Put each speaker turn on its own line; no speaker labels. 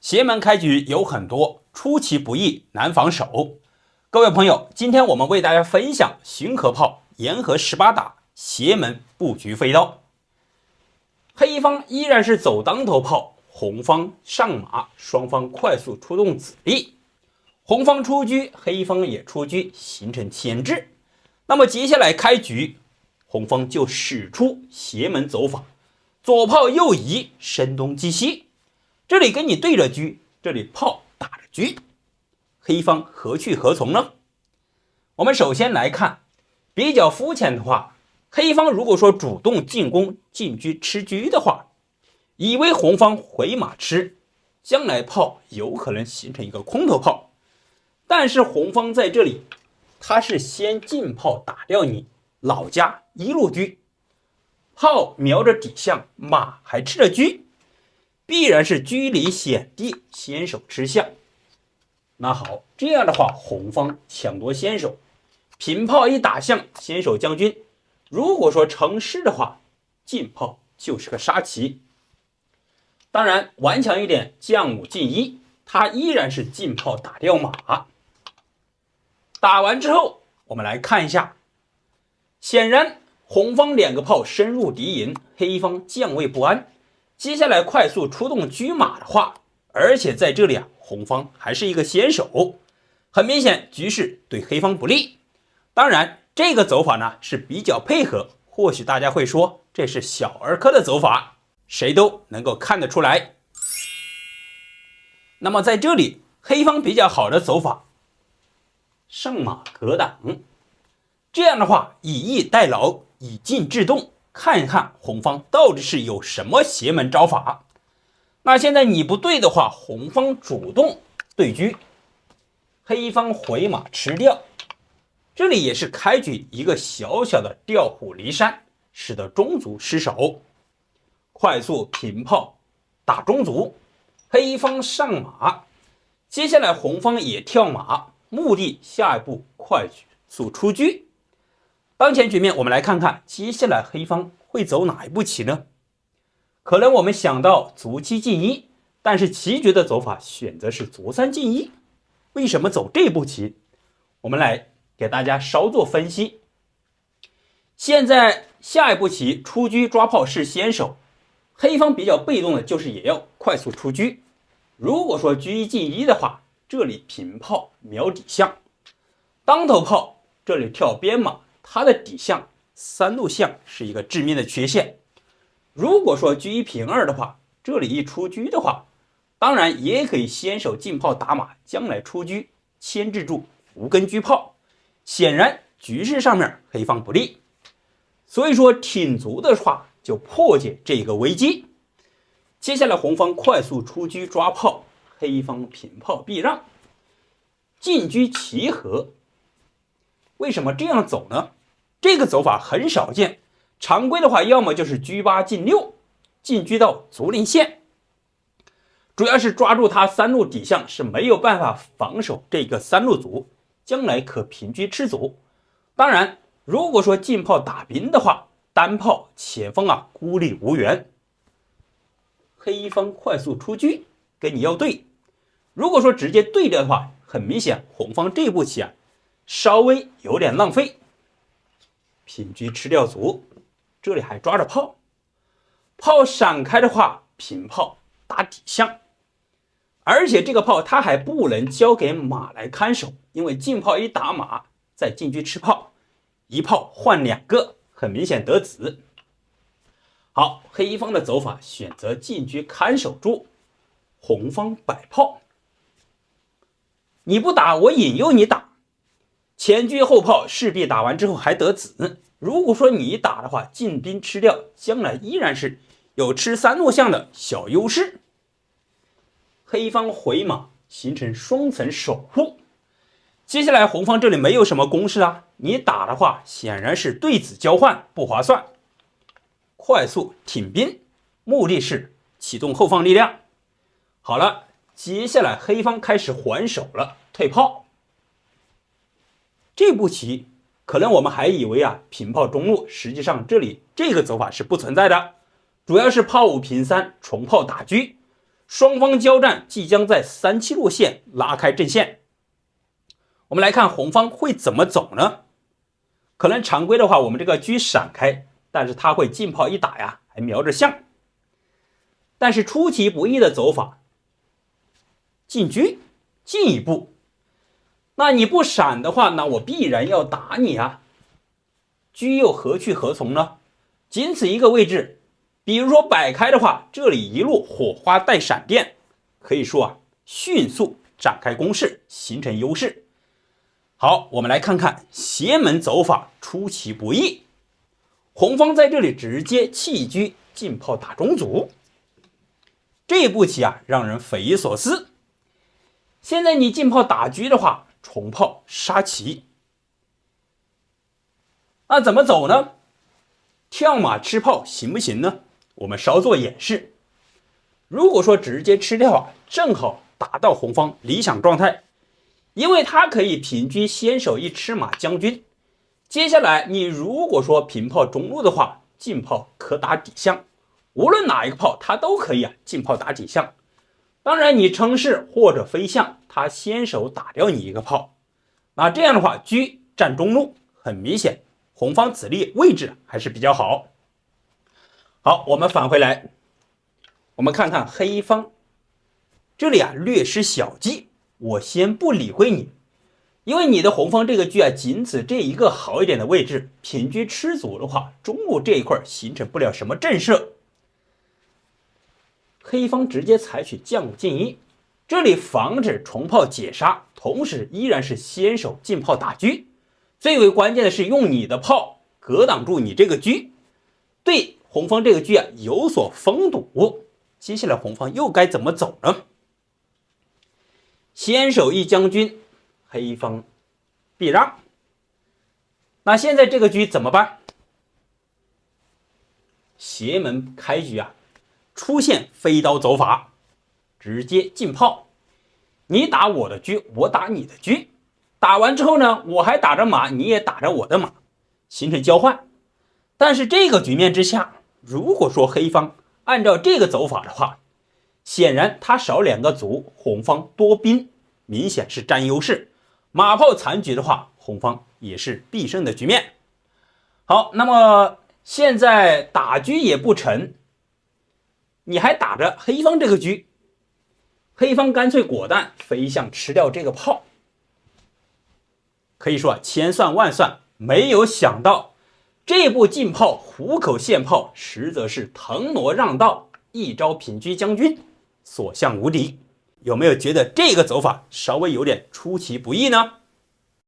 邪门开局有很多，出其不意难防守。各位朋友，今天我们为大家分享寻河炮沿河18打，邪门布局飞刀。黑方依然是走当头炮，红方上马，双方快速出动子力。红方出车，黑方也出车，形成牵制。那么接下来开局，红方就使出邪门走法，左炮右移，声东击西。这里跟你对着车，这里炮打着车，黑方何去何从呢？我们首先来看，比较肤浅的话，黑方如果说主动进攻进车吃车的话，以为红方回马吃，将来炮有可能形成一个空头炮。但是红方在这里，他是先进炮打掉你老家一路车，炮瞄着底向，马还吃着车，必然是车离险地，先手吃象。那好，这样的话，红方抢夺先手，平炮一打象，先手将军。如果说成事的话，进炮就是个杀棋。当然，顽强一点，将5进1，他依然是进炮打掉马。打完之后，我们来看一下，显然红方2个炮深入敌营，黑方将位不安。接下来快速出动车马的话，而且在这里红方还是一个先手，很明显局势对黑方不利。当然这个走法呢是比较配合，或许大家会说这是小儿科的走法，谁都能够看得出来。那么在这里黑方比较好的走法，上马格挡，这样的话以逸待劳，以静制动，看一看红方到底是有什么邪门招法。那现在你不对的话，红方主动对车，黑方回马吃掉，这里也是开局一个小小的调虎离山，使得中卒失手。快速平炮打中卒，黑方上马，接下来红方也跳马，目的下一步快速出车。当前局面我们来看看接下来黑方会走哪一步棋呢？可能我们想到卒7进1，但是棋局的走法选择是卒3进1，为什么走这步棋？我们来给大家稍作分析。现在下一步棋出车抓炮是先手，黑方比较被动的就是也要快速出车。如果说车1进1的话，这里平炮瞄底象，当头炮这里跳边马，它的底象3路象是一个致命的缺陷。如果说车1平2的话，这里一出车的话，当然也可以先手进炮打马，将来出车牵制住伏根车炮。显然局势上面黑方不利，所以说挺卒的话就破解这个危机。接下来红方快速出车抓炮，黑方平炮避让，进车齐合。为什么这样走呢？这个走法很少见，常规的话要么就是车8进6，进车到卒陵线，主要是抓住他3路底象是没有办法防守这个3路卒，将来可平车吃卒。当然如果说进炮打兵的话，单炮前锋孤立无援。黑方快速出车跟你要对，如果说直接对掉的话，很明显红方这步棋稍微有点浪费。平车吃掉卒，这里还抓着炮，炮闪开的话平炮打底象，而且这个炮他还不能交给马来看守，因为进炮一打马再进车吃炮，一炮换2个，很明显得子。好，黑方的走法选择进车看守住，红方摆炮，你不打我引诱你打，前车后炮势必打完之后还得子。如果说你打的话，进兵吃掉，将来依然是有吃3路象的小优势。黑方回马形成双层守护，接下来红方这里没有什么攻势你打的话显然是对子交换，不划算。快速挺兵，目的是启动后方力量。好了，接下来黑方开始还手了，退炮。这步棋可能我们还以为平炮中路，实际上这里这个走法是不存在的，主要是炮5平3重炮打车。双方交战即将在3七路线拉开阵线。我们来看红方会怎么走呢？可能常规的话，我们这个车闪开，但是他会进炮一打呀，还瞄着象。但是出其不意的走法，进车进一步，那你不闪的话，那我必然要打你啊。车又何去何从呢？仅此一个位置，比如说摆开的话，这里一路火花带闪电，可以说啊，迅速展开攻势，形成优势。好，我们来看看邪门走法出其不意，红方在这里直接弃车进炮打中卒，这步棋啊让人匪夷所思。现在你进炮打车的话，重炮杀棋，那怎么走呢？跳马吃炮行不行呢？我们稍作演示。如果说直接吃掉啊，正好达到红方理想状态，因为他可以平车先手一吃马将军。接下来你如果说平炮中路的话，进炮可打底象，无论哪一个炮他都可以啊进炮打底象。当然你称是或者飞象，他先手打掉你一个炮，那这样的话车占中路，很明显红方子力位置还是比较好。好，我们返回来，我们看看黑方这里啊略施小计，我先不理会你，因为你的红方这个车啊仅此这一个好一点的位置，平车吃足的话，中路这一块形成不了什么震慑。黑方直接采取将进一，这里防止重炮解杀，同时依然是先手进炮打车。最为关键的是用你的炮格挡住你这个车，对红方这个车啊有所封堵。接下来红方又该怎么走呢？先手一将军，黑方避让。那现在这个车怎么办？邪门开局啊，出现飞刀走法，直接进炮，你打我的车，我打你的车，打完之后呢，我还打着马，你也打着我的马，形成交换。但是这个局面之下，如果说黑方按照这个走法的话，显然他少2个卒，红方多兵，明显是占优势。马炮残局的话，红方也是必胜的局面。好，那么现在打车也不成，你还打着黑方这个车，黑方干脆果断飞象吃掉这个炮。可以说千算万算，没有想到这步进炮虎口陷炮，实则是腾挪让道，一招平车将军，所向无敌。有没有觉得这个走法稍微有点出其不意呢？